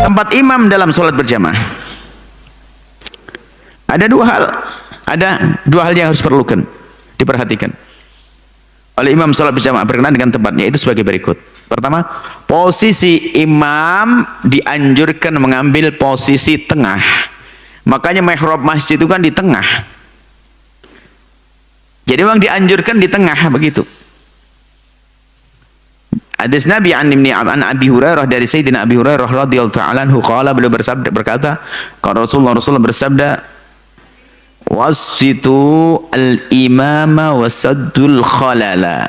tempat imam dalam sholat berjamaah. Ada dua hal yang harus diperhatikan oleh imam sholat berjamaah berkenaan dengan tempatnya, itu sebagai berikut. Pertama, posisi imam dianjurkan mengambil posisi tengah. Makanya mihrab masjid itu kan di tengah. Jadi memang dianjurkan di tengah begitu. Hadis Nabi an Abi Hurairah, dari Sayyidina Abi Hurairah radhiyallahu ta'ala anhu, qala, beliau berkata, kalau Rasulullah bersabda, wasitu al-imama wasaddul khalala.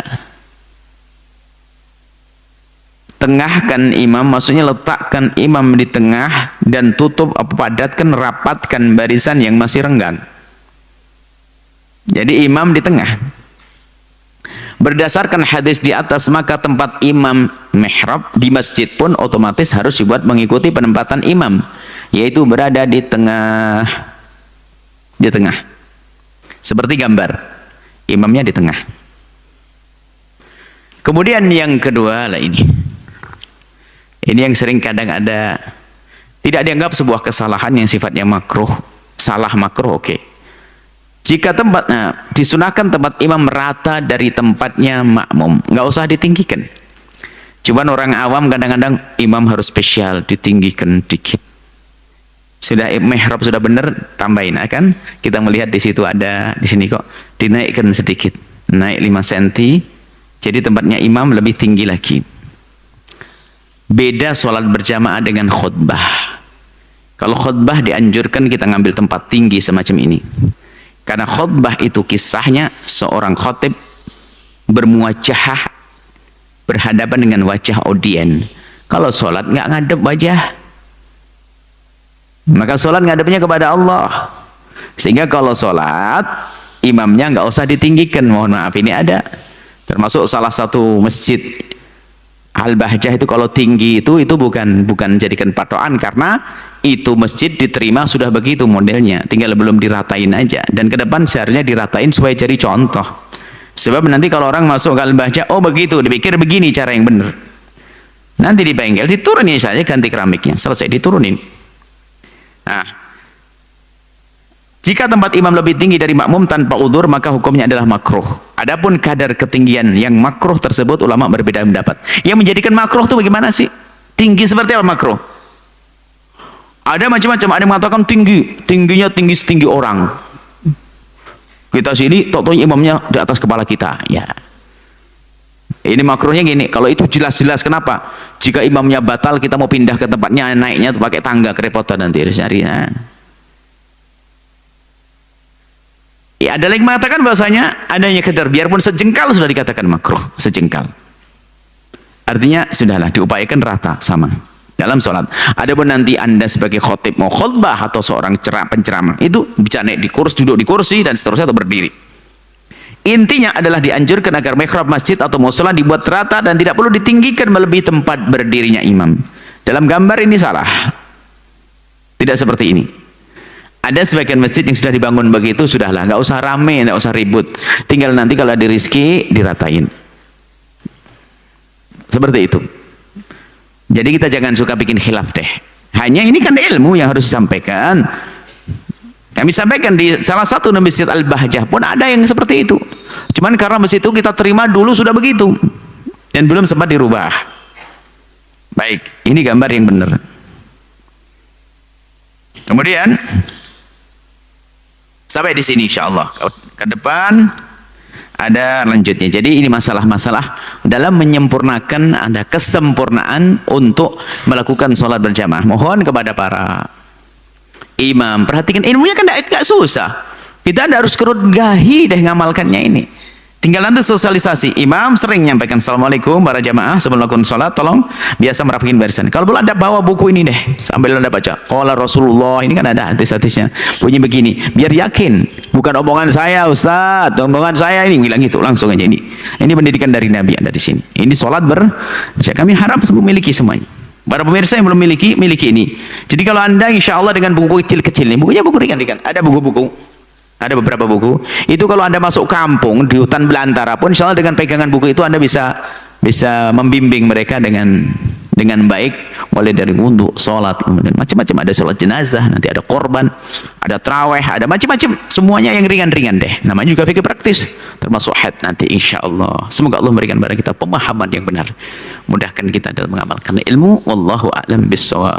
Tengahkan imam, maksudnya letakkan imam di tengah dan tutup, padatkan, rapatkan barisan yang masih renggang. Jadi imam di tengah. Berdasarkan hadis di atas, maka tempat imam mihrab di masjid pun otomatis harus dibuat mengikuti penempatan imam, yaitu berada di tengah. Di tengah. Seperti gambar, imamnya di tengah. Kemudian yang kedua lah ini. Ini yang sering kadang ada, tidak dianggap sebuah kesalahan yang sifatnya makruh, salah makruh, oke. Jika tempatnya disunahkan tempat imam merata dari tempatnya makmum, nggak usah ditinggikan. Cuman orang awam kadang-kadang imam harus spesial, ditinggikan dikit. Sudah mihrab sudah benar, tambahin, kan? Kita melihat di situ ada, di sini kok dinaikkan sedikit, naik 5 cm, jadi tempatnya imam lebih tinggi lagi. Beda sholat berjamaah dengan khutbah. Kalau khutbah dianjurkan kita ngambil tempat tinggi semacam ini, karena khutbah itu kisahnya seorang khatib bermuwajahah, berhadapan dengan wajah audien. Kalau sholat nggak ngadep wajah, maka sholat ngadepnya kepada Allah. Sehingga kalau sholat imamnya nggak usah ditinggikan. Mohon maaf, ini ada termasuk salah satu masjid Al-Bahjah itu, kalau tinggi itu bukan jadikan patokan, karena itu masjid diterima sudah begitu modelnya, tinggal belum diratain aja, dan ke depan seharusnya diratain supaya jadi contoh. Sebab nanti kalau orang masuk ke Al-Bahjah, oh begitu, dipikir begini cara yang benar. Nanti di bengkel diturunin saja, ganti keramiknya, selesai, diturunin. Nah, jika tempat imam lebih tinggi dari makmum tanpa udzur, maka hukumnya adalah makruh. Adapun kadar ketinggian yang makruh tersebut, ulama berbeda pendapat. Yang menjadikan makruh itu bagaimana sih? Tinggi seperti apa makruh? Ada macam-macam. Ada yang mengatakan tingginya tinggi setinggi orang. Kita sini, tok-toknya imamnya di atas kepala kita. Ya. Ini makruhnya gini. Kalau itu jelas-jelas, kenapa? Jika imamnya batal, kita mau pindah ke tempatnya, naiknya pakai tangga, kerepotan nanti harus nyari. Nah. Ya, ada yang mengatakan bahasanya adanya kadar, biarpun sejengkal sudah dikatakan makruh, sejengkal. Artinya sudahlah, diupayakan rata sama dalam sholat. Adapun nanti Anda sebagai khotib mau khutbah atau seorang penceramah, itu bisa naik di kursi, duduk di kursi dan seterusnya, atau berdiri. Intinya adalah dianjurkan agar mihrab masjid atau musola dibuat rata dan tidak perlu ditinggikan melebihi tempat berdirinya imam. Dalam gambar ini salah, tidak seperti ini. Ada sebagian masjid yang sudah dibangun begitu, sudahlah, nggak usah rame, nggak usah ribut, tinggal nanti kalau ada rezeki diratain. Seperti itu. Jadi kita jangan suka bikin khilaf deh. Hanya ini kan ilmu yang harus disampaikan. Kami sampaikan di salah satu masjid Al-Bahjah pun ada yang seperti itu. Cuman karena masjid itu kita terima dulu sudah begitu dan belum sempat dirubah. Baik, ini gambar yang benar. Kemudian sampai di sini insyaallah. Ke depan ada lanjutnya. Jadi ini masalah-masalah dalam menyempurnakan, ada kesempurnaan untuk melakukan sholat berjamaah. Mohon kepada para imam, perhatikan ilmunya kan gak susah. Kita harus kerut gahi deh ngamalkannya ini. Tinggal nanti sosialisasi. Imam sering nyampaikan assalamualaikum para jamaah sebelum melakukan sholat, tolong biasa merapikan barisan. Kalau belum Anda bawa buku ini deh sambil Anda baca. Qala Rasulullah, ini kan ada hadis-hadisnya bunyi begini, biar yakin bukan omongan saya Ustaz, omongan saya ini, bilang gitu langsung aja. Ini pendidikan dari Nabi ada di sini. Ini sholat kami harap memiliki semuanya. Para pemirsa yang belum miliki ini. Jadi kalau Anda insya Allah dengan buku kecil-kecil ini, bukunya buku ringan-ringan, ada buku-buku. Ada beberapa buku. Itu kalau Anda masuk kampung di hutan belantara pun, insya Allah dengan pegangan buku itu Anda bisa membimbing mereka dengan baik mulai dari wudhu, sholat, kemudian macam-macam, ada sholat jenazah, nanti ada korban, ada traweh, ada macam-macam, semuanya yang ringan-ringan deh. Namanya juga fikih praktis, termasuk haid nanti insya Allah. Semoga Allah memberikan kepada kita pemahaman yang benar, mudahkan kita dalam mengamalkan ilmu. Wallahu a'lam bissawab.